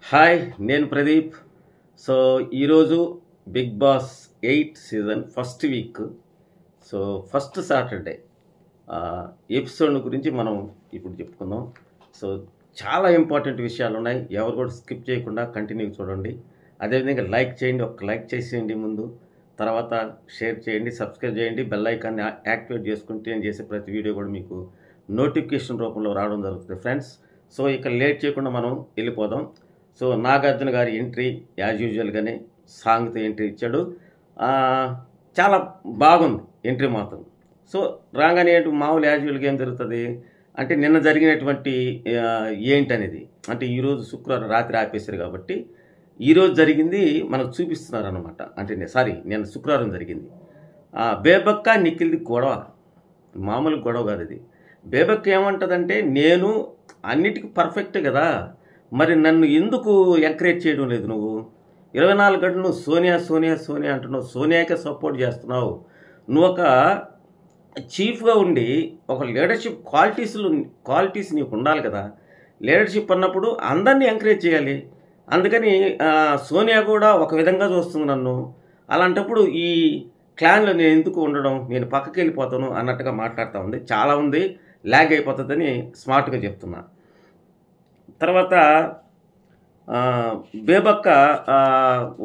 Hi, నేను Pradeep. So, ఈరోజు Big Boss 8 season first week. So, first Saturday episode గురించి మనం ఇప్పుడు చెప్పుకుందాం. సో, చాలా ఇంపార్టెంట్ విషయాలు ఉన్నాయి. ఎవరు కూడా స్కిప్ చేయకుండా కంటిన్యూ చూడండి. అదేవిధంగా లైక్ చేయండి, ఒక లైక్ చేసేయండి ముందు. తర్వాత షేర్ చేయండి, సబ్స్క్రైబ్ చేయండి, బెల్ ఐకాన్ని యాక్టివేట్ చేసుకుంటే నేను చేసే ప్రతి వీడియో కూడా మీకు నోటిఫికేషన్ రూపంలో రావడం జరుగుతుంది ఫ్రెండ్స్. సో, ఇక లేట్ చేయకుండా మనం వెళ్ళిపోదాం. సో, నాగార్జున గారి ఎంట్రీ యాజ్ యూజువల్గానే సాంగ్తో ఎంట్రీ ఇచ్చాడు. చాలా బాగుంది ఎంట్రీ మాత్రం. సో, రాగానే ఏంటి మామూలు యాజ్ యూజువల్గా ఏం జరుగుతుంది అంటే నిన్న జరిగినటువంటి ఏంటనేది అంటే ఈరోజు శుక్రవారం రాత్రి ఆపేశారు కాబట్టి ఈరోజు జరిగింది మనకు చూపిస్తున్నారు అనమాట. అంటే నిన్న శుక్రవారం జరిగింది. బేబక్క నిఖిల్ది గొడవ మామూలు గొడవ కాదు అది. బేబక్క ఏమంటుందంటే నేను అన్నిటికీ పర్ఫెక్ట్ కదా, మరి నన్ను ఎందుకు ఎంకరేజ్ చేయడం లేదు? నువ్వు 24 గంటలు నువ్వు సోనియా సోనియా సోనియా అంటున్నావు, సోనియాకే సపోర్ట్ చేస్తున్నావు. నువ్వు ఒక చీఫ్గా ఉండి ఒక లీడర్షిప్ క్వాలిటీస్ నీకు ఉండాలి కదా. లీడర్షిప్ అన్నప్పుడు అందరినీ ఎంకరేజ్ చేయాలి. అందుకని సోనియా కూడా ఒక విధంగా చూస్తుంది నన్ను. అలాంటప్పుడు ఈ క్లాన్లో నేను ఎందుకు ఉండడం, నేను పక్కకి వెళ్ళిపోతాను అన్నట్టుగా మాట్లాడుతూ ఉంది. చాలా ఉంది, ల్యాగ్ అయిపోతుందని స్మార్ట్గా చెప్తున్నా. తర్వాత బేబక్క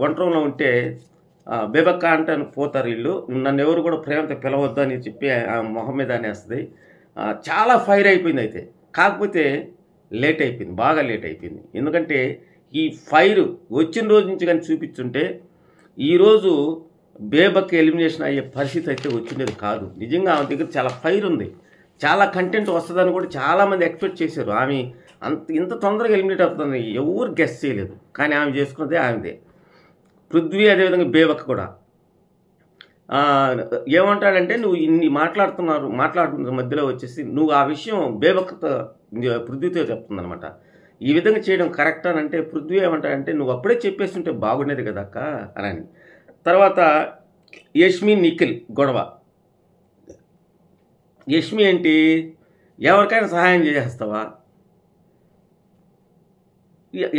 ఒంటరిలో ఉంటే బేబక్క అంటే పోతారు వీళ్ళు, నన్ను ఎవరు కూడా ప్రేమతో పిలవద్దు అని చెప్పి మొహం మీద అనేస్తుంది. చాలా ఫైర్ అయిపోయింది. అయితే కాకపోతే లేట్ అయిపోయింది, బాగా లేట్ అయిపోయింది. ఎందుకంటే ఈ ఫైర్ వచ్చిన రోజు నుంచి కానీ చూపించుంటే ఈరోజు బేబక్క ఎలిమినేషన్ అయ్యే పరిస్థితి అయితే వచ్చిండేది కాదు. నిజంగా ఆమె దగ్గర చాలా ఫైర్ ఉంది, చాలా కంటెంట్ వస్తుందని కూడా చాలామంది ఎక్స్పెక్ట్ చేశారు. ఆమె ఇంత తొందరగా ఎలిమినేట్ అవుతుందని ఎవరు గెస్ చేయలేదు. కానీ ఆమె చేసుకున్నదే ఆమెదే. పృథ్వీ అదేవిధంగా బేబక్క కూడా ఏమంటాడంటే నువ్వు ఇన్ని మాట్లాడుతున్న మధ్యలో వచ్చేసి నువ్వు ఆ విషయం బేబక్కతో పృథ్వీతో చెప్తుందనమాట. ఈ విధంగా చేయడం కరెక్ట్ అని అంటే పృథ్వీ ఏమంటాడంటే నువ్వు అప్పుడే చెప్పేస్తుంటే బాగుండేది కదా అక్క అని. తర్వాత యష్మి నిఖిల్ గొడవ. యష్మి ఏంటి, ఎవరికైనా సహాయం చేస్తావా?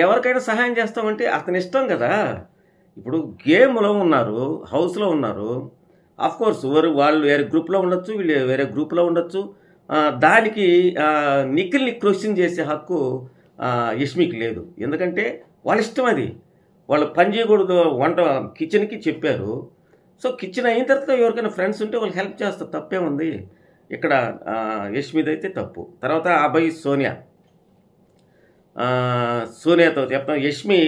ఎవరికైనా సహాయం చేస్తామంటే అతని ఇష్టం కదా. ఇప్పుడు గేమ్లో ఉన్నారు, హౌస్లో ఉన్నారు, ఆఫ్కోర్స్ వాళ్ళు వేరే గ్రూప్లో ఉండొచ్చు, వీళ్ళు వేరే గ్రూప్లో ఉండొచ్చు. దానికి నిఖిల్ని క్వశ్చన్ చేసే హక్కు యష్మికి లేదు. ఎందుకంటే వాళ్ళ ఇష్టం అది. వాళ్ళు పని చేయకూడదు, కిచెన్కి చెప్పారు. సో కిచెన్ అయిన తర్వాత ఎవరికైనా ఫ్రెండ్స్ ఉంటే వాళ్ళు హెల్ప్ చేస్తారు, తప్పే ఉంది. ఇక్కడ యష్మిది అయితే తప్పు. తర్వాత అబ్బాయి సోనియాతో చెప్తాం, యష్మి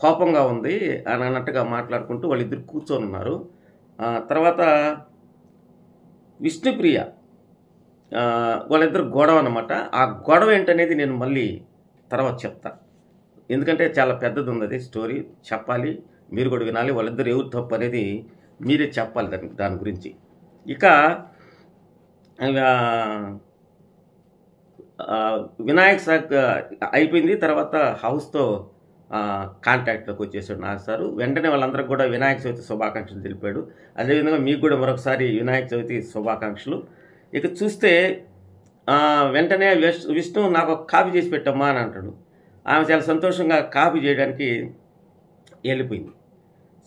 కోపంగా ఉంది అని అన్నట్టుగా మాట్లాడుకుంటూ వాళ్ళిద్దరు కూర్చొని ఉన్నారు. తర్వాత విష్ణుప్రియ వాళ్ళిద్దరు గొడవ అన్నమాట. ఆ గొడవ ఏంటనేది నేను మళ్ళీ తర్వాత చెప్తా, ఎందుకంటే చాలా పెద్దది ఉంది అది స్టోరీ, చెప్పాలి, మీరు కూడా వినాలి. వాళ్ళిద్దరు ఎవరు తప్పు అనేది మీరే చెప్పాలి దాని గురించి. ఇక వినాయక్ సార్ అయిపోయింది. తర్వాత హౌస్తో కాంటాక్ట్లోకి వచ్చేసాడు నాగ్ సారు. వెంటనే వాళ్ళందరికీ కూడా వినాయక చవితి శుభాకాంక్షలు తెలిపాడు. అదేవిధంగా మీకు కూడా మరొకసారి వినాయక చవితి శుభాకాంక్షలు. ఇక చూస్తే వెంటనే విష్ణు నాకు ఒక కాపీ చేసి పెట్టమ్మా అని అంటాడు. ఆమె చాలా సంతోషంగా కాపీ చేయడానికి వెళ్ళిపోయింది.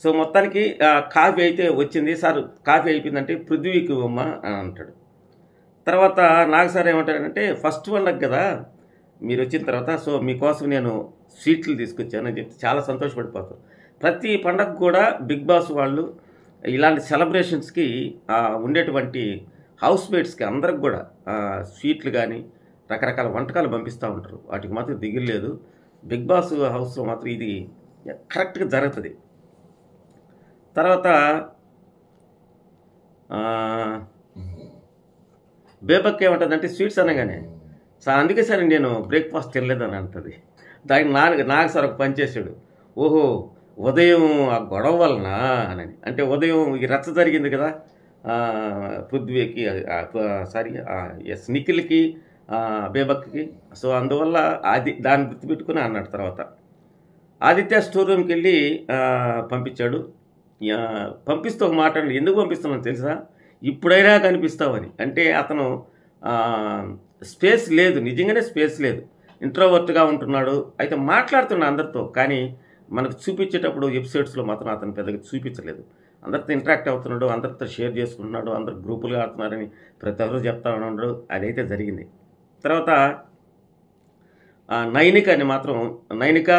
సో మొత్తానికి కాఫీ అయితే వచ్చింది. సార్ కాఫీ అయిపోయిందంటే పృథ్వీకి ఇవ్వమ్మా అని అంటాడు. తర్వాత నాగ్ సార్ ఏమంటాడంటే ఫస్ట్ పండగ కదా మీరు వచ్చిన తర్వాత, సో మీకోసం నేను స్వీట్లు తీసుకొచ్చాను అని చెప్తే చాలా సంతోషపడిపోతారు. ప్రతి పండగ కూడా బిగ్ బాస్ వాళ్ళు ఇలాంటి సెలబ్రేషన్స్కి ఉండేటువంటి హౌస్ మేట్స్కి అందరికి కూడా స్వీట్లు కానీ రకరకాల వంటకాలు పంపిస్తూ ఉంటారు. వాటికి మాత్రం దిగులేదు. బిగ్ బాస్ హౌస్లో మాత్రం ఇది కరెక్ట్గా జరుగుతుంది. తర్వాత బేబక్క ఏమంటుందంటే స్వీట్స్ అనగానే సార్ అందుకే సార్ నేను బ్రేక్ఫాస్ట్ తినలేదని అంటుంది. దానికి నాగ సార్ ఒక పని చేశాడు. ఓహో ఉదయం ఆ గొడవ వలన అని, అంటే ఉదయం ఈ రచ్చ జరిగింది కదా పృథ్వీకి నిఖిల్కి బేబక్కకి. సో అందువల్ల దాన్ని గుర్తుపెట్టుకుని అన్నాడు. తర్వాత ఆదిత్య స్టోర్ రూమ్కి వెళ్ళి పంపించాడు. పంపిస్తూ ఒక మాట అండి, ఎందుకు పంపిస్తున్నాను తెలుసా, ఇప్పుడైనా కనిపిస్తావని. అంటే అతను స్పేస్ లేదు, నిజంగానే స్పేస్ లేదు. ఇంట్రోవర్ట్గా ఉంటున్నాడు, అయితే మాట్లాడుతున్నాడు అందరితో, కానీ మనకు చూపించేటప్పుడు ఎపిసోడ్స్లో మాత్రం అతను పెద్దగా చూపించలేదు. అందరితో ఇంటరాక్ట్ అవుతున్నాడు, అందరితో షేర్ చేసుకుంటున్నాడు, అందరు గ్రూపులుగా ఆడుతున్నారని ప్రతి ఒక్కరు చెప్తా ఉన్నాడు. అదైతే జరిగింది. తర్వాత నైనికని మాత్రం, నైనిక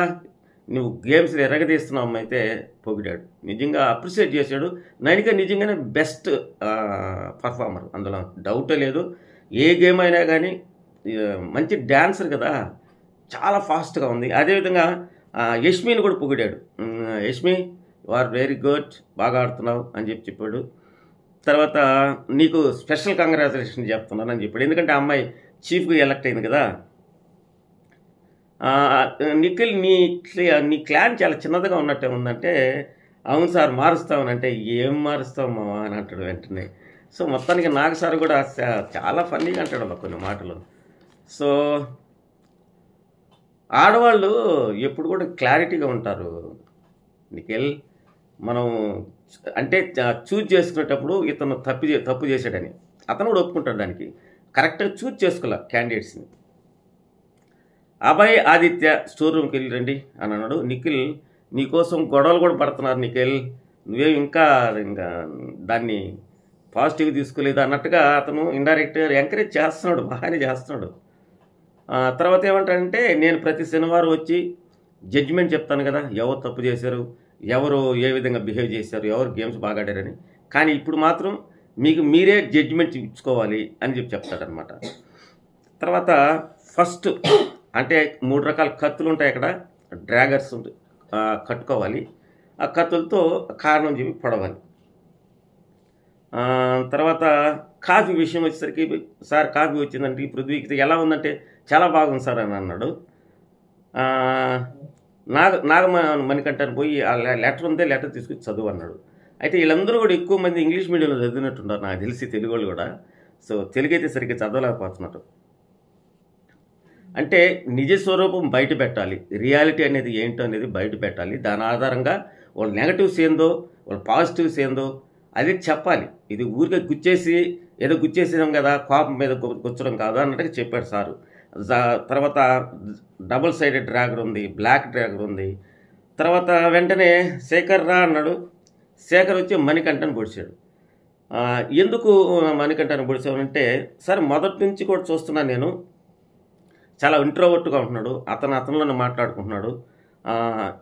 నువ్వు గేమ్స్ ఎరగదీస్తున్నావు అయితే పొగిడాడు, నిజంగా అప్రిషియేట్ చేశాడు. నైనిక నిజంగానే బెస్ట్ పర్ఫార్మర్, అందులో డౌటే లేదు. ఏ గేమ్ అయినా కానీ మంచి డ్యాన్సర్ కదా, చాలా ఫాస్ట్గా ఉంది. అదేవిధంగా యష్మిని కూడా పొగిడాడు. Yashmi you are very good, బాగా ఆడుతున్నావు అని చెప్పాడు. తర్వాత నీకు స్పెషల్ కంగ్రాచులేషన్ చెప్తున్నాను అని చెప్పాడు, ఎందుకంటే ఆ అమ్మాయి చీఫ్గా ఎలక్ట్ అయింది కదా. నిఖిల్ నీ క్లాన్ చాలా చిన్నదిగా ఉన్నట్టే ఉందంటే, అవును సార్ మారుస్తామనంటే, ఏం మారుస్తావు మావా అని అంటాడు వెంటనే. సో మొత్తానికి నాగ్ సార్ కూడా చాలా ఫన్నీగా అంటాడు కొన్ని మాటలు. సో ఆడవాళ్ళు ఎప్పుడు కూడా క్లారిటీగా ఉంటారు నిఖిల్. మనం అంటే చూజ్ చేసుకునేటప్పుడు ఇతను తప్పు చేశాడని అతను కూడా ఒప్పుకుంటాడు, దానికి కరెక్ట్గా చూజ్ చేసుకోలే క్యాండిడేట్స్ని. అభయ్ ఆదిత్య స్టోర్ రూమ్కి వెళ్ళి రండి అని అన్నాడు. నిఖిల్ నీకోసం గొడవలు కూడా పడుతున్నారు నిఖిల్, నువ్వే ఇంకా దాన్ని పాజిటివ్గా తీసుకోలేదు అన్నట్టుగా అతను ఇండైరెక్ట్గా ఎంకరేజ్ చేస్తున్నాడు, బాగానే చేస్తున్నాడు. తర్వాత ఏమంటాడంటే, నేను ప్రతి శనివారం వచ్చి జడ్జిమెంట్ చెప్తాను కదా, ఎవరు తప్పు చేశారు, ఎవరు ఏ విధంగా బిహేవ్ చేశారు, ఎవరు గేమ్స్ బాగా ఆడారని, కానీ ఇప్పుడు మాత్రం మీకు మీరే జడ్జిమెంట్ ఇచ్చుకోవాలి అని చెప్తాడనమాట. తర్వాత ఫస్ట్ అంటే 3 రకాల కత్తులు ఉంటాయి అక్కడ, డ్రాగర్స్ కట్టుకోవాలి, ఆ కత్తులతో కారణం చెప్పి పొడవాలి. తర్వాత కాఫీ విషయం వచ్చేసరికి, సార్ కాఫీ వచ్చిందంటే ఈ పృథ్వీకి ఎలా ఉందంటే చాలా బాగుంది సార్ అని అన్నాడు. మణికంఠని పోయి ఆ లెటర్ ఉందే, లెటర్ తీసుకొచ్చి చదువు అన్నాడు. అయితే వీళ్ళందరూ కూడా ఎక్కువ మంది ఇంగ్లీష్ మీడియంలో చదివినట్టున్నారు నాకు తెలిసి, తెలుగు వాళ్ళు కూడా. సో తెలుగు అయితే సరిగ్గా చదవలేకపోతున్నారు. అంటే నిజ స్వరూపం బయట పెట్టాలి, రియాలిటీ అనేది ఏంటో అనేది బయట పెట్టాలి. దాని ఆధారంగా వాళ్ళ నెగటివ్స్ ఏందో, వాళ్ళ పాజిటివ్స్ ఏందో అది చెప్పాలి. ఇది ఊరికే ఏదో గుచ్చేసాం కదా, కోపం మీద గుచ్చడం కాదు అన్నట్టుగా చెప్పాడు సారు. తర్వాత డబుల్ సైడెడ్ డ్రాగర్ ఉంది, బ్లాక్ డ్రాగర్ ఉంది. తర్వాత వెంటనే శేఖర్ రా అన్నాడు. శేఖర్ వచ్చి మణికంఠని పొడిచాడు. ఎందుకు మణికంఠని పొడిచానంటే, సార్ మొదటి నుంచి కూడా చూస్తున్నాను నేను, చాలా ఇంట్రోవర్ట్గా ఉంటున్నాడు, అతనిలోనే మాట్లాడుకుంటున్నాడు,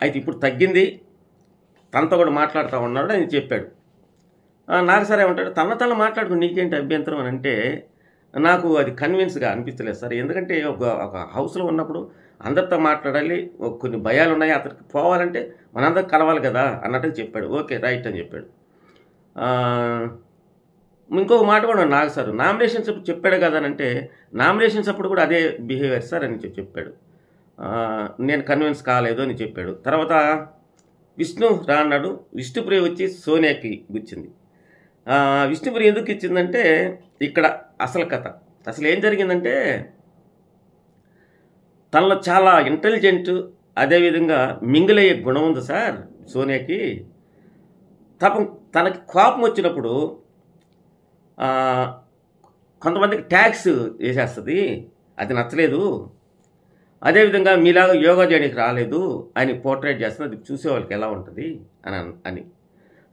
అయితే ఇప్పుడు తగ్గింది, తనతో కూడా మాట్లాడుతూ ఉన్నాడు అని చెప్పాడు. నాకు సార్ ఏమంటాడు, తన మాట్లాడుకుని నీకేంటి అభ్యంతరం అని అంటే, నాకు అది కన్విన్స్గా అనిపించలేదు సార్. ఎందుకంటే ఒక హౌస్లో ఉన్నప్పుడు అందరితో మాట్లాడాలి, కొన్ని భయాలు ఉన్నాయి, అతనికి పోవాలంటే మనందరికి కలవాలి కదా అన్నట్టుగా చెప్పాడు. ఓకే రైట్ అని చెప్పాడు. ఇంకొక మాట కూడా నాకు సార్, నామినేషన్స్ అప్పుడు చెప్పాడు కదా అని అంటే, నామినేషన్స్ అప్పుడు కూడా అదే బిహేవియర్ సార్ అని చెప్పాడు. నేను కన్విన్స్ కాలేదు అని చెప్పాడు. తర్వాత విష్ణు రా అన్నాడు. విష్ణుప్రియ వచ్చి సోనియాకి గుచ్చింది. విష్ణుప్రియ ఎందుకు ఇచ్చిందంటే, ఇక్కడ అసలు కథ అసలు ఏం జరిగిందంటే, తనలో చాలా ఇంటెలిజెంట్, అదేవిధంగా మింగిల్ అయ్యే గుణం ఉంది సార్ సోనియాకి. తనకి కోపం వచ్చినప్పుడు కొంతమందికి ట్యాక్స్ వేసేస్తుంది, అది నచ్చలేదు. అదేవిధంగా మీలాగా యోగా చేయడానికి రాలేదు అని పోర్ట్రేట్ చేస్తుంది, అది చూసే వాళ్ళకి ఎలా ఉంటుంది అని.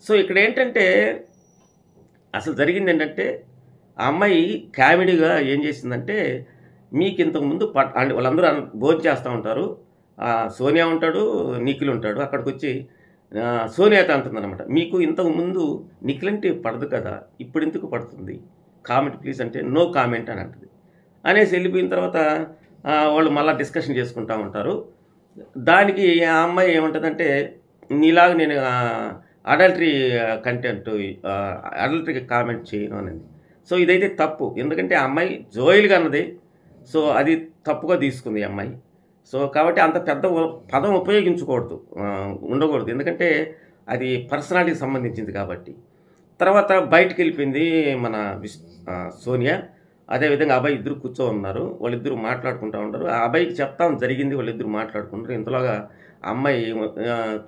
సో ఇక్కడ ఏంటంటే, అసలు జరిగింది ఏంటంటే, ఆ అమ్మాయి కామెడీగా ఏం చేసిందంటే, మీకు ఇంతకుముందు వాళ్ళందరూ భోజనం చేస్తూ ఉంటారు, సోనియా ఉంటాడు, నిఖిల్ ఉంటాడు, అక్కడికి వచ్చి సోనియాతో అంటుందన్నమాట, మీకు ఇంతకుముందు నిఖిల్ అంటే పడదు కదా, ఇప్పుడు ఎందుకు పడుతుంది, కామెంట్ ప్లీజ్ అంటే నో కామెంట్ అని అంటుంది. అనేసి వెళ్ళిపోయిన తర్వాత వాళ్ళు మళ్ళీ డిస్కషన్ చేసుకుంటూ ఉంటారు. దానికి ఆ అమ్మాయి ఏమంటుందంటే, నీలాగా నేను అడల్టరీ కామెంట్ చేయను అనేది. సో ఇదైతే తప్పు, ఎందుకంటే ఆ అమ్మాయి జోయిల్గా అన్నది, సో అది తప్పుగా తీసుకుంది ఈ అమ్మాయి. సో కాబట్టి అంత పెద్ద పదం ఉండకూడదు, ఎందుకంటే అది పర్సనాలిటీకి సంబంధించింది కాబట్టి. తర్వాత బయటికి వెళ్ళిపోయింది మన సోనియా, అదేవిధంగా అబ్బాయి ఇద్దరు ఉన్నారు, వాళ్ళిద్దరు మాట్లాడుకుంటూ ఉంటారు. ఆ అబ్బాయికి చెప్తాం జరిగింది, వాళ్ళిద్దరు మాట్లాడుకుంటారు. ఇంతలోగా అమ్మాయి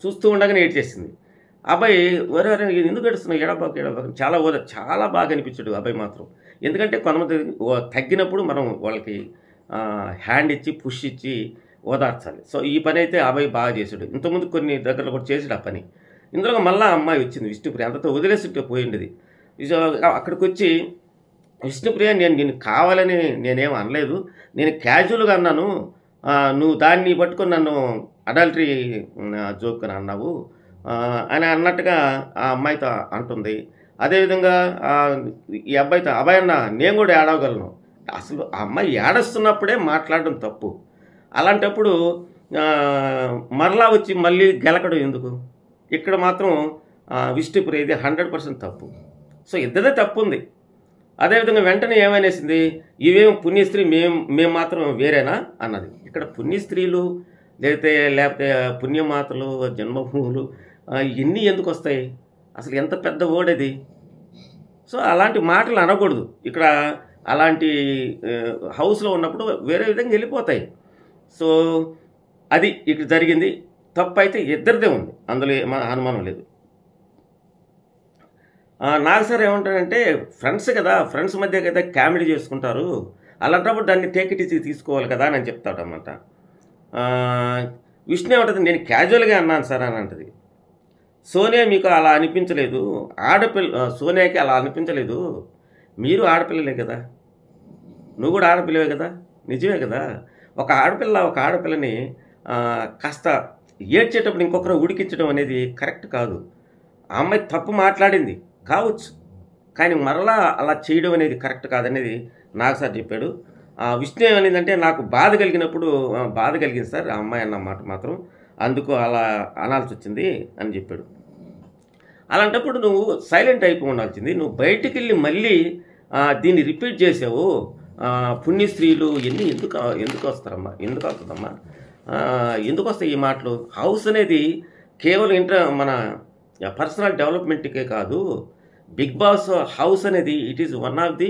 చూస్తూ ఉండగానే ఏడ్చేసింది. అబ్బాయి వరే ఎందుకు ఏడుస్తున్నావు, ఎడబాకు చాలా బాగా అనిపించాడు అబ్బాయి మాత్రం. ఎందుకంటే కొంతమంది తగ్గినప్పుడు మనం వాళ్ళకి హ్యాండ్ ఇచ్చి పుష్ ఇచ్చి ఓదార్చాలి. సో ఈ పని అయితే అబ్బాయి బాగా చేసాడు. ఇంతకుముందు కొన్ని దగ్గరలో కూడా చేసాడు ఆ పని. ఇందులో మళ్ళీ అమ్మాయి వచ్చింది విష్ణుప్రియ, అంతతో వదిలేసిట్టే పోయిండేది. అక్కడికి వచ్చి విష్ణుప్రియ నేను కావాలని నేనేం అనలేదు, నేను క్యాజువల్గా అన్నాను, నువ్వు దాన్ని పట్టుకొని నన్ను అడల్టరీ జోక్ అని అన్నావు అని అన్నట్టుగా ఆ అమ్మాయితో అంటుంది. అదేవిధంగా ఈ అబ్బాయితో అబ్బాయి అన్న నేను కూడా ఏడవగలను. అసలు ఆ అమ్మాయి ఏడుస్తున్నప్పుడే మాట్లాడడం తప్పు. అలాంటప్పుడు మరలా వచ్చి మళ్ళీ గెలకడం ఎందుకు? ఇక్కడ మాత్రం విష్ణుప్రియ ఇది 100% తప్పు. సో ఇద్దరే తప్పు ఉంది. అదేవిధంగా వెంటనే ఏమనేసింది, ఇవేం పుణ్యస్త్రీ మేము మాత్రం వేరేనా అన్నది. ఇక్కడ పుణ్యస్త్రీలు లేకపోతే పుణ్యమాతలు జన్మభూములు ఇవన్నీ ఎందుకు వస్తాయి? అసలు ఎంత పెద్ద వర్డ్ అది. సో అలాంటి మాటలు అనకూడదు. ఇక్కడ అలాంటి హౌస్లో ఉన్నప్పుడు వేరే విధంగా వెళ్ళిపోతాయి. సో అది ఇక్కడ జరిగింది. తప్పు అయితే ఇద్దరిదే ఉంది, అందులో అనుమానం లేదు. నాకు సార్ ఏమంటాడంటే ఫ్రెండ్స్ కదా, ఫ్రెండ్స్ మధ్య కదా కామెడీ చేసుకుంటారు, అలాంటప్పుడు దాన్ని టేక్ ఇట్ ఈజీ తీసుకోవాలి కదా అని చెప్తాడన్నమాట. విష్ణు ఏమంటుంది, నేను క్యాజువల్గా అన్నాను సార్ అని అంటది. సోనియా మీకు అలా అనిపించలేదు, సోనియాకి అలా అనిపించలేదు, మీరు ఆడపిల్లలే కదా, నువ్వు కూడా ఆడపిల్లవే కదా, నిజమే కదా. ఒక ఆడపిల్లని కాస్త ఏడ్చేటప్పుడు ఇంకొకరు ఉడికించడం అనేది కరెక్ట్ కాదు. ఆ అమ్మాయి తప్పు మాట్లాడింది కావచ్చు, కానీ మరలా అలా చేయడం అనేది కరెక్ట్ కాదనేది నాకు సార్ చెప్పాడు. విష్ణు ఏమనేదంటే నాకు బాధ కలిగినప్పుడు బాధ కలిగింది సార్ ఆ అమ్మాయి అన్న మాట మాత్రం, అందుకు అలా అనాల్సి వచ్చింది అని చెప్పాడు. అలాంటప్పుడు నువ్వు సైలెంట్ అయిపోయి ఉండాల్సింది. నువ్వు బయటికి వెళ్ళి మళ్ళీ దీన్ని రిపీట్ చేసావు. పుణ్యస్త్రీలు ఎన్ని ఎందుకు వస్తారమ్మా, ఎందుకు అవుతుందమ్మా, ఎందుకు వస్తాయి ఈ మాటలు? హౌస్ అనేది కేవలం మన పర్సనల్ డెవలప్మెంట్కే కాదు. బిగ్ బాస్ హౌస్ అనేది it is one of the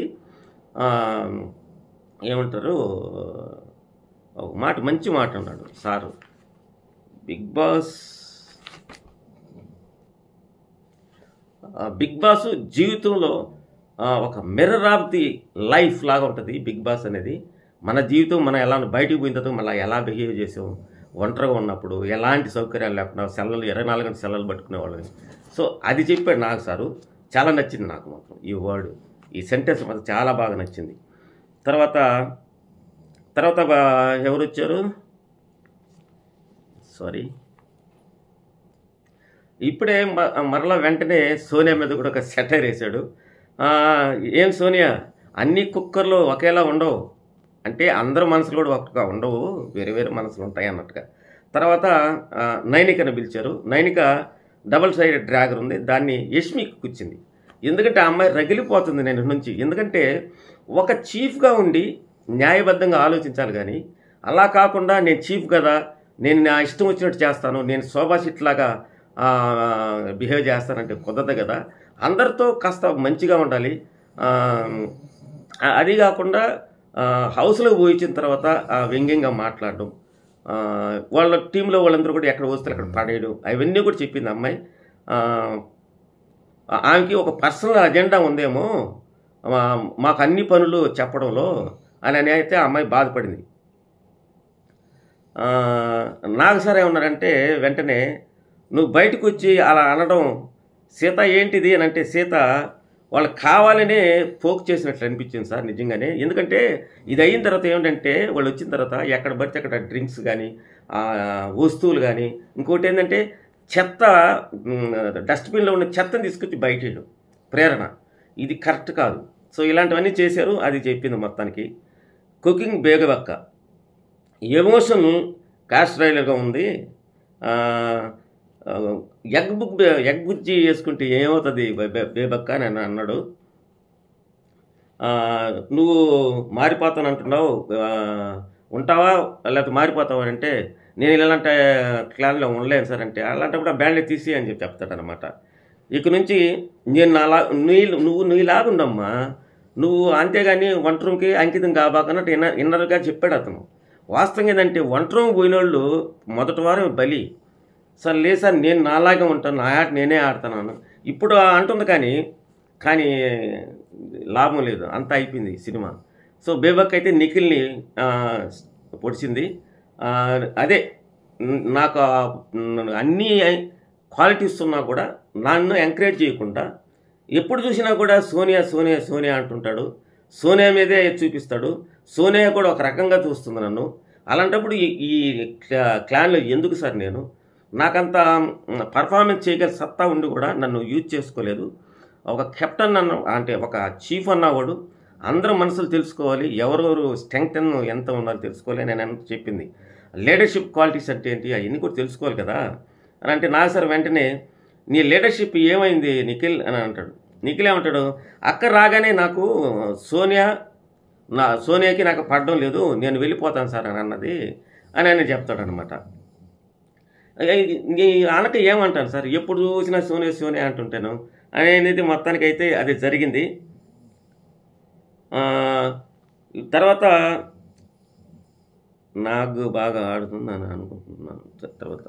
ఏమంటారు, ఒక మాట మంచి మాట అన్నాడు సారు, బిగ్ బాస్ జీవితంలో ఒక మిర్రర్ ఆఫ్ ది లైఫ్ లాగా ఉంటుంది బిగ్ బాస్ అనేది. మన జీవితం మనం ఎలా బయటికి పోయిన తర్వాత మళ్ళీ ఎలా బిహేవ్ చేసాం, ఒంటరిగా ఉన్నప్పుడు ఎలాంటి సౌకర్యాలు లేకుండా 24 గంటల సెలవులు పట్టుకునేవాళ్ళని. సో అది చెప్పాడు నాకు సారు, చాలా నచ్చింది నాకు మాత్రం ఈ వర్డ్, ఈ సెంటెన్స్ మాత్రం చాలా బాగా నచ్చింది. తర్వాత ఎవరు వచ్చారు, సారీ, ఇప్పుడే మరలా వెంటనే సోనియా మీద కూడా ఒక సెటైర్ వేశాడు. ఏం సోనియా, అన్ని కుక్కర్లు ఒకేలా ఉండవు, అంటే అందరు మనసులు కూడా ఒకటిగా ఉండవు, వేరే వేరే మనసులు ఉంటాయి అన్నట్టుగా. తర్వాత నైనికను పిలిచారు. నైనిక డబుల్ సైడెడ్ డ్రాగర్ ఉంది, దాన్ని యష్మికి కూర్చింది. ఎందుకంటే ఆ అమ్మాయి రగిలిపోతుంది నేను నుంచి. ఎందుకంటే ఒక చీఫ్గా ఉండి న్యాయబద్ధంగా ఆలోచించాలి, కానీ అలా కాకుండా నేను చీఫ్ కదా, నేను నా ఇష్టం వచ్చినట్టు చేస్తాను, నేను శోభా షిట్లాగా బిహేవ్ చేస్తానంటే కుదరదు కదా. అందరితో కాస్త మంచిగా ఉండాలి. అది కాకుండా హౌస్లోకి పోయించిన తర్వాత వ్యంగ్యంగా మాట్లాడడం, వాళ్ళ టీంలో వాళ్ళందరూ కూడా ఎక్కడ వస్తే అక్కడ పడేయడం, అవన్నీ కూడా చెప్పింది అమ్మాయి. ఆమెకి ఒక పర్సనల్ అజెండా ఉందేమో మాకు అన్ని పనులు చెప్పడంలో అని అయితే ఆ అమ్మాయి బాధపడింది. నాకు సార్ ఏమన్నాడంటే వెంటనే, నువ్వు బయటకు వచ్చి అలా అనడం సీత ఏంటిది అని అంటే, సీత వాళ్ళు కావాలనే పోక్ చేసినట్లు అనిపించింది సార్ నిజంగానే. ఎందుకంటే ఇది అయిన తర్వాత ఏమిటంటే, వాళ్ళు వచ్చిన తర్వాత ఎక్కడ పడితే అక్కడ డ్రింక్స్ కానీ వస్తువులు కానీ, ఇంకోటి ఏంటంటే చెత్త, డస్ట్బిన్లో ఉన్న చెత్తని తీసుకొచ్చి బయట ప్రేరణ, ఇది కరెక్ట్ కాదు. సో ఇలాంటివన్నీ చేశారు, అది చెప్పింది మొత్తానికి. కుకింగ్ బేగబక్క ఎమోషన్ కాస్ట్రైలర్గా ఉంది. ఎగ్ బుజ్జి వేసుకుంటే ఏమవుతుంది బేబక్క అని అన్నాడు. నువ్వు మారిపోతాను అంటున్నావు, ఉంటావా లేకపోతే మారిపోతావా అంటే, నేను ఇలాంటి క్లాన్లో ఉండలేను సార్ అంటే, అలాంటప్పుడు ఆ బ్యాండ్లే తీసి అని చెప్తాడనమాట. ఇక నుంచి నేను నువ్వు నీలాగుండమ్మా, నువ్వు అంతేగాని వంట రూమ్కి అంకితం కాబోకన్నట్టు ఇన్నర్గా చెప్పాడు అతను. వాస్తవం ఏంటంటే వంట రూమ్ పోయిన వాళ్ళు మొదటి వారం బలి. సార్ లేదు సార్, నేను నాలాగే ఉంటాను, నా ఆట నేనే ఆడుతున్నాను ఇప్పుడు అంటుంది, కానీ లాభం లేదు, అంతా అయిపోయింది సినిమా. సో బేబక్ అయితే నిఖిల్ని పొడిచింది. అదే నాకు అన్ని క్వాలిటీస్ ఉన్నా కూడా నన్ను ఎంకరేజ్ చేయకుండా ఎప్పుడు చూసినా కూడా సోనియా సోనియా సోనియా అంటుంటాడు. సోనియా మీదే చూపిస్తాడు. సోనియా కూడా ఒక రకంగా చూస్తుంది నన్ను. అలాంటప్పుడు ఈ క్లాన్లో ఎందుకు సార్ నేను? నాకంత పర్ఫార్మెన్స్ చేయగల సత్తా ఉండి కూడా నన్ను యూజ్ చేసుకోలేదు. ఒక కెప్టెన్ అన్న అంటే ఒక చీఫ్ అన్నవాడు అందరూ మనసులు తెలుసుకోవాలి, ఎవరెవరు స్ట్రెంగ్త్ ఎంత ఉండాలో తెలుసుకోవాలి నేను చెప్పింది. లీడర్షిప్ క్వాలిటీస్ అంటే ఏంటి అవన్నీ కూడా తెలుసుకోవాలి కదా అని అంటే నా సార్ వెంటనే నీ లీడర్షిప్ ఏమైంది నిఖిల్ అని అంటాడు. నిఖిల్ ఏమంటాడు, అక్క రాగానే నాకు సోనియాకి నాకు పడడం లేదు, నేను వెళ్ళిపోతాను సార్ అని అన్నది అని ఆయన చెప్తాడనమాట. అనక ఏమంటాను సార్, ఎప్పుడు చూసినా సోనియా సోనియా అంటుంటాను అనేది మొత్తానికైతే అది జరిగింది. తర్వాత నాకు బాగా ఆడుతుందని అనుకుంటున్నాను. తర్వాత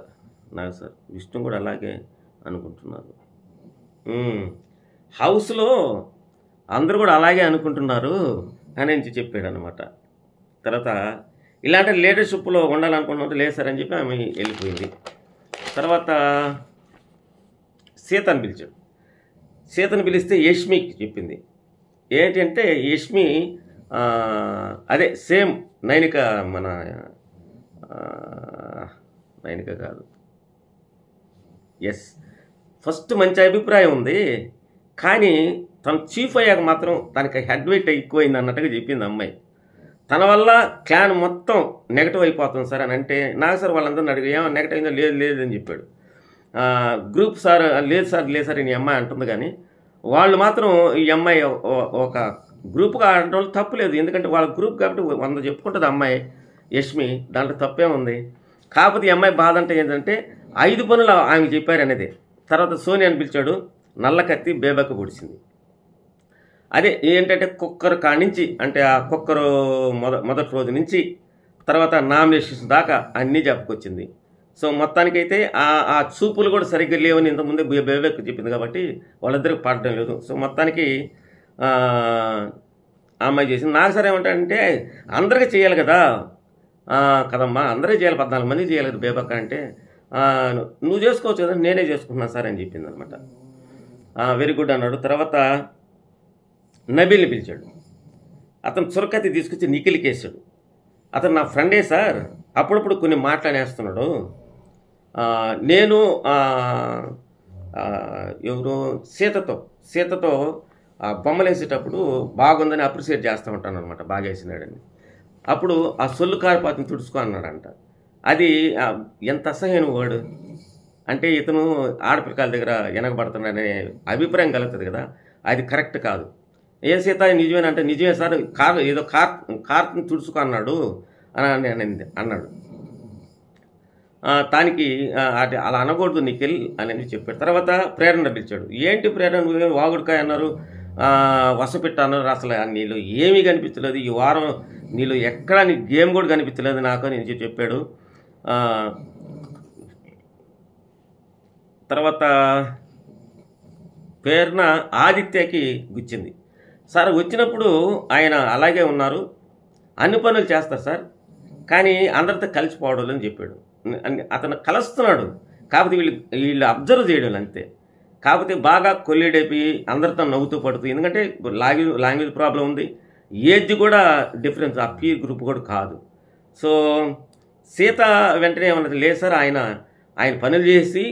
నాకు సార్ విష్ణు కూడా అలాగే అనుకుంటున్నారు. హౌస్లో అందరూ కూడా అలాగే అనుకుంటున్నారు అని చెప్పాడు అనమాట. తర్వాత ఇలాంటి లీడర్షిప్లో ఉండాలనుకున్నట్టు లేదు సార్ అని చెప్పి ఆమె వెళ్ళిపోయింది. తర్వాత సీతను పిలిచాడు. సీతను పిలిస్తే యష్మికి చెప్పింది. ఏంటంటే యష్మి అదే సేమ్ నైనిక, మన నైనిక కాదు, ఎస్, ఫస్ట్ మంచి అభిప్రాయం ఉంది, కానీ తను చీఫ్ అయ్యాక మాత్రం తనకి హెడ్ వెయిట్ ఎక్కువైంది అన్నట్టుగా చెప్పింది అమ్మాయి. తన వల్ల క్లాన్ మొత్తం నెగటివ్ అయిపోతుంది సార్ అని అంటే నాకు సార్ వాళ్ళందరినీ అడిగి ఏమో నెగటివ్ అయిందో లేదు లేదు అని చెప్పాడు. గ్రూప్ సార్ లేదు సార్ ఈ అమ్మాయి అంటుంది, కానీ వాళ్ళు మాత్రం ఈ అమ్మాయి ఒక గ్రూప్గా ఆడటం వల్ల తప్పు లేదు, ఎందుకంటే వాళ్ళ గ్రూప్ కాబట్టి 100 చెప్పుకుంటుంది అమ్మాయి యష్మి, దాంట్లో తప్పే ఉంది. కాకపోతే ఈ అమ్మాయి బాధ అంటే ఏంటంటే 5 పనులు ఆమె చెప్పారు అనేది. తర్వాత సోనియాని పిలిచాడు, నల్ల కత్తి బేబకు పొడిచింది. అదే ఏంటంటే కుక్కర్ కానించి అంటే ఆ కుక్కరు మొదటి రోజు నుంచి తర్వాత నామినేషన్స్ దాకా అన్నీ చెప్పుకొచ్చింది. సో మొత్తానికైతే ఆ చూపులు కూడా సరిగ్గా లేవని ఇంతకుముందే బేబకు చెప్పింది కాబట్టి వాళ్ళిద్దరికి పడడం లేదు. సో మొత్తానికి అమ్మాయి చేసింది. నాకు సరే ఏమంటాడంటే అందరికీ చేయాలి కదా కదమ్మా, అందరికీ చేయాలి, 14 మంది చేయాలి కదా బేబక్క అంటే, నువ్వు చేసుకోవచ్చు కదా, నేనే చేసుకుంటున్నా సార్ అని చెప్పింది అనమాట. వెరీ గుడ్ అన్నాడు. తర్వాత నబీల్ని పిలిచాడు. అతను చురకత్తి తీసుకొచ్చి నిఖిల్కి వేసాడు. అతను నా ఫ్రెండే సార్, అప్పుడప్పుడు కొన్ని మాట్లాడేస్తున్నాడు. నేను ఎవరు సీతతో బొమ్మలు వేసేటప్పుడు బాగుందని అప్రిషియేట్ చేస్తూ ఉంటాను అనమాట, బాగా వేసినాడని. అప్పుడు ఆ సొల్లు కారిపాతిని తుడుచుకో అన్నాడంట. అది ఎంత అసహ్యం వాడు అంటే, ఇతను ఆడపిల్లకాయల దగ్గర వెనకబడుతున్నాడనే అభిప్రాయం కలుగుతుంది కదా, అది కరెక్ట్ కాదు. ఏ సీత నిజమేనంటే నిజమే సార్, ఏదో కార్ని తుడుచుకో అన్నాడు అని అన్నాడు. దానికి అలా అనకూడదు నిఖిల్ అని చెప్పాడు. తర్వాత ప్రేరణ పిలిచాడు. ఏంటి ప్రేరణ, నువ్వే వాగుడుకాయ అన్నారు, వసపెట్ట అన్నారు, అసలు నీళ్ళు ఏమీ కనిపించలేదు, ఈ వారం నీళ్ళు ఎక్కడా నీ గేమ్ కూడా కనిపించలేదు నాకు అని చెప్పాడు. తర్వాత ప్రేరణ ఆదిత్యకి గుచ్చింది. సార్ వచ్చినప్పుడు ఆయన అలాగే ఉన్నారు, అన్ని పనులు చేస్తారు సార్, కానీ అందరితో కలిసిపోవడం అని చెప్పాడు. అతను కలుస్తున్నాడు, కాకపోతే వీళ్ళు అబ్జర్వ్ చేయడం అంతే. కాకపోతే బాగా కొల్లిడైపోయి అందరితో నవ్వుతూ పడుతూ, ఎందుకంటే లాంగ్వేజ్ ప్రాబ్లం ఉంది, ఏజ్ కూడా డిఫరెన్స్, ఆ పీర్ గ్రూప్ కూడా కాదు. సో సీత వెంటనే ఏమన్నది, లేదు సార్ ఆయన పనులు చేసి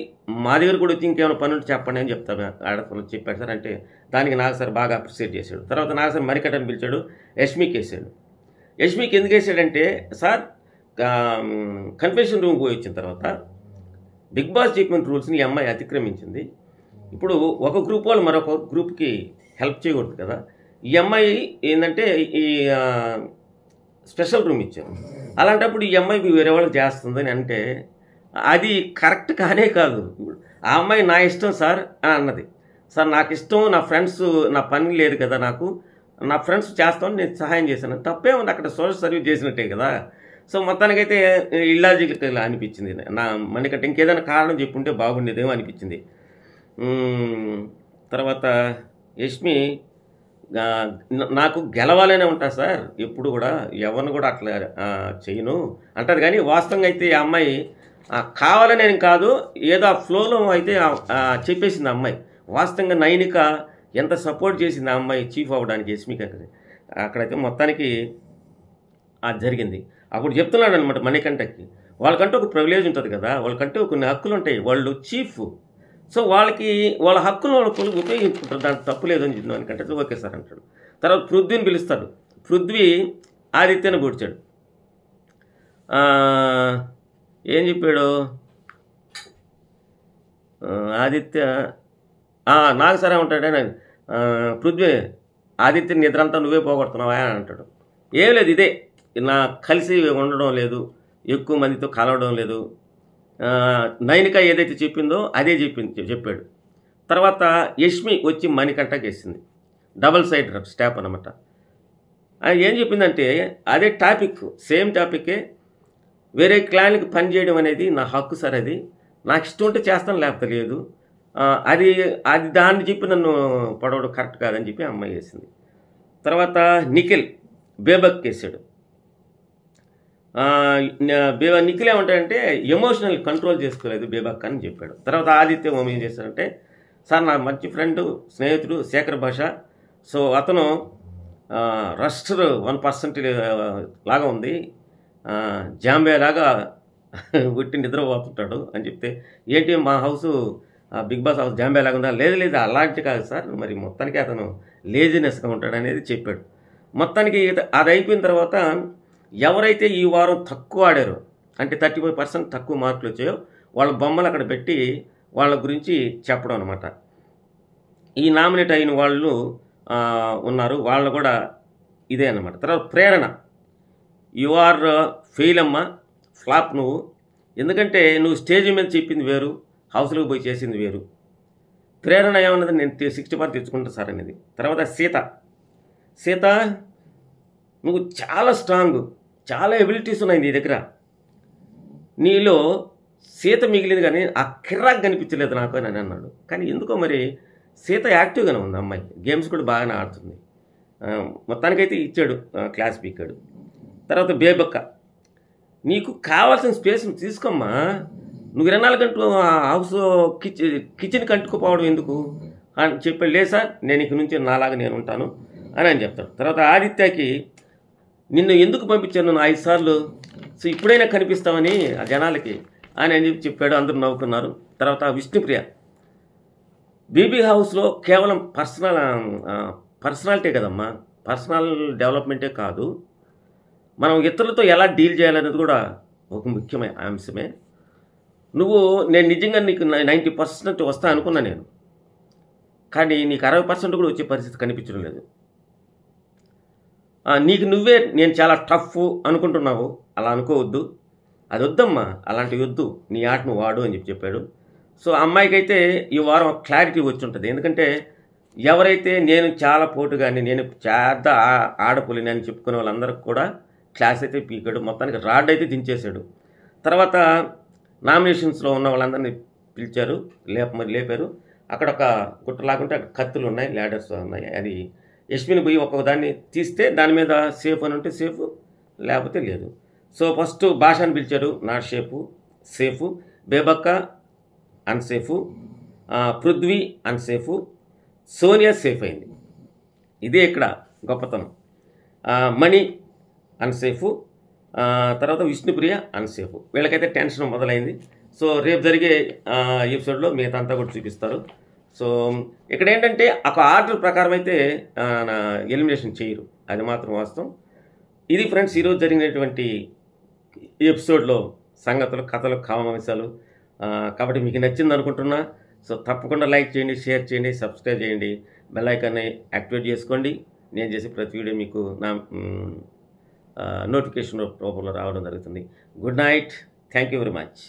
మా దగ్గర కూడా వచ్చి ఇంకేమైనా పనులు చెప్పండి అని చెప్పాడు సార్ అంటే, దానికి నాకు సార్ బాగా అప్రిషియేట్ చేశాడు. తర్వాత నాకు సార్ మరికట్టని పిలిచాడు, యష్మికి వేసాడు. యష్మికి ఎందుకు వేసాడంటే, సార్ కన్ఫెషన్ రూమ్ పోయి వచ్చిన తర్వాత బిగ్ బాస్ చెప్పిన రూల్స్ని ఈ అమ్మాయి అతిక్రమించింది. ఇప్పుడు ఒక గ్రూప్ వాళ్ళు మరొక గ్రూప్కి హెల్ప్ చేయకూడదు కదా, ఈ అమ్మాయి ఏంటంటే ఈ స్పెషల్ రూమ్ ఇచ్చారు, అలాంటప్పుడు ఈ అమ్మాయి వేరే వాళ్ళు చేస్తుందని అంటే అది కరెక్ట్ కానే కాదు. ఆ అమ్మాయి నా ఇష్టం సార్ అని అన్నది. సార్ నాకు ఇష్టం, నా ఫ్రెండ్స్, నా పని లేదు కదా, నాకు నా ఫ్రెండ్స్ చేస్తామని నేను సహాయం చేశాను, తప్పే ఉంది, అక్కడ సోషల్ సర్వీస్ చేసినట్టే కదా. సో మొత్తానికైతే ఇల్లాజికల్ అనిపించింది నా మనకంటే, ఇంకేదైనా కారణం చెప్పుంటే బాగుండేదేమో అనిపించింది. తర్వాత యష్మి నాకు గెలవాలనే ఉంటా సార్ ఎప్పుడు కూడా ఎవరిని కూడా అట్లా చేయను అంటది. కానీ వాస్తవంగా అయితే ఈ అమ్మాయి కావాలని నేను కాదు, ఏదో ఆ ఫ్లోలో అయితే చెప్పేసింది ఆ అమ్మాయి. వాస్తవంగా నైనిక ఎంత సపోర్ట్ చేసింది ఆ అమ్మాయి చీఫ్ అవ్వడానికి ఎస్మికి. అక్కడైతే మొత్తానికి అది జరిగింది. అప్పుడు చెప్తున్నాడు అనమాట మణికంఠకి, వాళ్ళకంటూ ఒక ప్రివిలేజ్ ఉంటుంది కదా, వాళ్ళకంటూ కొన్ని హక్కులు ఉంటాయి, వాళ్ళు చీఫ్. సో వాళ్ళకి వాళ్ళ హక్కులు వాళ్ళు ఉపయోగించుకుంటారు, దాంట్లో తప్పు లేదని చెప్పిన మణికంఠ ఓకే సార్ అంటాడు. తర్వాత పృథ్వీని పిలుస్తాడు. పృథ్వీ ఆదిత్యను కూర్చాడు. ఏం చెప్పాడు ఆదిత్య, నాకు సరే ఉంటాడే పృథ్వీ, ఆదిత్య నిద్రంతా నువ్వే పోగొడుతున్నావా అని అంటాడు. ఏం లేదు, ఇదే నా కలిసి ఉండడం లేదు, ఎక్కువ మందితో కలవడం లేదు, నైనిక ఏదైతే చెప్పిందో అదే చెప్పాడు. తర్వాత యష్మి వచ్చి మణికంఠకి వేసింది, డబల్ సైడ్ స్టాప్ అనమాట. ఏం చెప్పిందంటే అదే టాపిక్, సేమ్ టాపికే, వేరే క్లాన్కి పనిచేయడం అనేది నా హక్కు సార్, అది నాకు ఇష్టం ఉంటే చేస్తాను లేకపోతే లేదు, అది దాన్ని చెప్పి నన్ను పడవడం కరెక్ట్ కాదని చెప్పి అమ్మాయి వేసింది. తర్వాత నిఖిల్ బేబక్ వేసాడు. నిఖిల్ ఏమంటాడంటే ఎమోషనల్ కంట్రోల్ చేసుకోలేదు బేబక్ అని చెప్పాడు. తర్వాత ఆదిత్య ఓం ఏం చేశాడంటే, సార్ నా మంచి ఫ్రెండ్ స్నేహితుడు శేఖర్ భాష, సో అతను రస్టర్ 1% లాగా ఉంది, జాంబే లాగా గుట్టి నిద్రపోతుంటాడు అని చెప్తే, ఏంటి మా హౌస్ బిగ్ బాస్ హౌస్ జాంబే లాగా ఉందా? లేదు అలాంటి కాదు సార్, మరి మొత్తానికి అతను లేజినెస్గా ఉంటాడు అనేది చెప్పాడు. మొత్తానికి అది అయిపోయిన తర్వాత ఎవరైతే ఈ వారం తక్కువ ఆడారో, అంటే 35% తక్కువ మార్కులు వచ్చాయో వాళ్ళ బొమ్మలు అక్కడ పెట్టి వాళ్ళ గురించి చెప్పడం అనమాట. ఈ నామినేట్ అయిన వాళ్ళు ఉన్నారు, వాళ్ళు కూడా ఇదే అన్నమాట. తర్వాత ప్రేరణ, యు ఆర్ ఫెయిల్ అమ్మ, ఫ్లాప్ నువ్వు, ఎందుకంటే నువ్వు స్టేజ్ మీద చెప్పింది వేరు, హౌస్లోకి పోయి చేసింది వేరు. ప్రేరణ ఏమన్నది, నేను 60% తెచ్చుకుంటా సార్ అనేది. తర్వాత సీత నువ్వు చాలా స్ట్రాంగ్, చాలా ఎబిలిటీస్ ఉన్నాయి నీ దగ్గర, నీలో సీత మిగిలింది కానీ ఆ కిర్రాక్ కనిపించలేదు నాకు అని అన్నాడు. కానీ ఎందుకో మరి సీత యాక్టివ్గానే ఉంది, అమ్మాయి గేమ్స్ కూడా బాగానే ఆడుతుంది. మొత్తానికైతే ఇచ్చాడు, క్లాస్ పీకాడు. తర్వాత బేబక్క, నీకు కావాల్సిన స్పేస్ తీసుకోమ్మా, నువ్వు 24 గంటలు హౌస్ కిచెన్ కంటుకుపోవడం ఎందుకు అని చెప్పాడు. లేదు సార్, నేను ఇక నుంచి నాలాగా నేను ఉంటాను అని చెప్తాడు. తర్వాత ఆదిత్యకి, నిన్ను ఎందుకు పంపించాను నన్ను 5 సార్లు, సో ఇప్పుడైనా కనిపిస్తామని ఆ జనాలకి అని చెప్పాడు. అందరూ నవ్వుకున్నారు. తర్వాత విష్ణుప్రియ, బీబీ హౌస్లో కేవలం పర్సనాలిటీ కదమ్మా, పర్సనల్ డెవలప్మెంటే కాదు, మనం ఇతరులతో ఎలా డీల్ చేయాలనేది కూడా ఒక ముఖ్యమైన అంశమే. నేను నిజంగా నీకు 90% వస్తా అనుకున్నా నేను, కానీ నీకు 60% కూడా వచ్చే పరిస్థితి కనిపించడం లేదు. నీకు నువ్వే నేను చాలా టఫ్ అనుకుంటున్నావు, అలా అనుకోవద్దు, అది వద్దమ్మా, అలాంటివి వద్దు, నీ ఆట నువ్వు వాడు అని చెప్పాడు. సో అమ్మాయికి అయితే ఈ వారం క్లారిటీ వచ్చి ఉంటుంది, ఎందుకంటే ఎవరైతే నేను చాలా పోటుగాని, నేను చేద్ద ఆడపులిని అని చెప్పుకునే వాళ్ళందరికీ కూడా క్లాస్ అయితే పీకాడు, మొత్తానికి రాడ్ అయితే దించేశాడు. తర్వాత నామినేషన్స్లో ఉన్న వాళ్ళందరినీ పిలిచారు, లేపారు. అక్కడ ఒక గుట్టలాగుంటే అక్కడ కత్తులు ఉన్నాయి, ల్యాడర్స్ ఉన్నాయి, అది యశ్విని పోయి ఒక్కొక్కదాన్ని తీస్తే దాని మీద సేఫ్ అని ఉంటే సేఫ్, లేకపోతే లేదు. సో ఫస్ట్ భాషను పిలిచారు, not safe, Bebakka unsafe, Prithvi unsafe, Sonia safe అయింది. ఇదే ఇక్కడ గొప్పతనం. మణి అన్సేఫ్, తర్వాత విష్ణుప్రియ అన్సేఫ్. వీళ్ళకైతే టెన్షన్ మొదలైంది. సో రేపు జరిగే ఎపిసోడ్లో మిగతా అంతా కూడా చూపిస్తారు. సో ఇక్కడ ఏంటంటే ఒక ఆర్డర్ ప్రకారం అయితే ఎలిమినేషన్ చేయరు, అది మాత్రం వాస్తవం. ఇది ఫ్రెండ్స్ ఈరోజు జరిగినటువంటి ఎపిసోడ్లో సంగతులు, కథలు, కామాంశాలు. కాబట్టి మీకు నచ్చింది అనుకుంటున్నా. సో తప్పకుండా లైక్ చేయండి, షేర్ చేయండి, సబ్స్క్రైబ్ చేయండి, బెల్ ఐకాన్ని యాక్టివేట్ చేసుకోండి. నేను చేసే ప్రతి వీడియో మీకు నా నోటిఫికేషన్ రూపంలో రావడం జరుగుతుంది. Good night, thank you very much.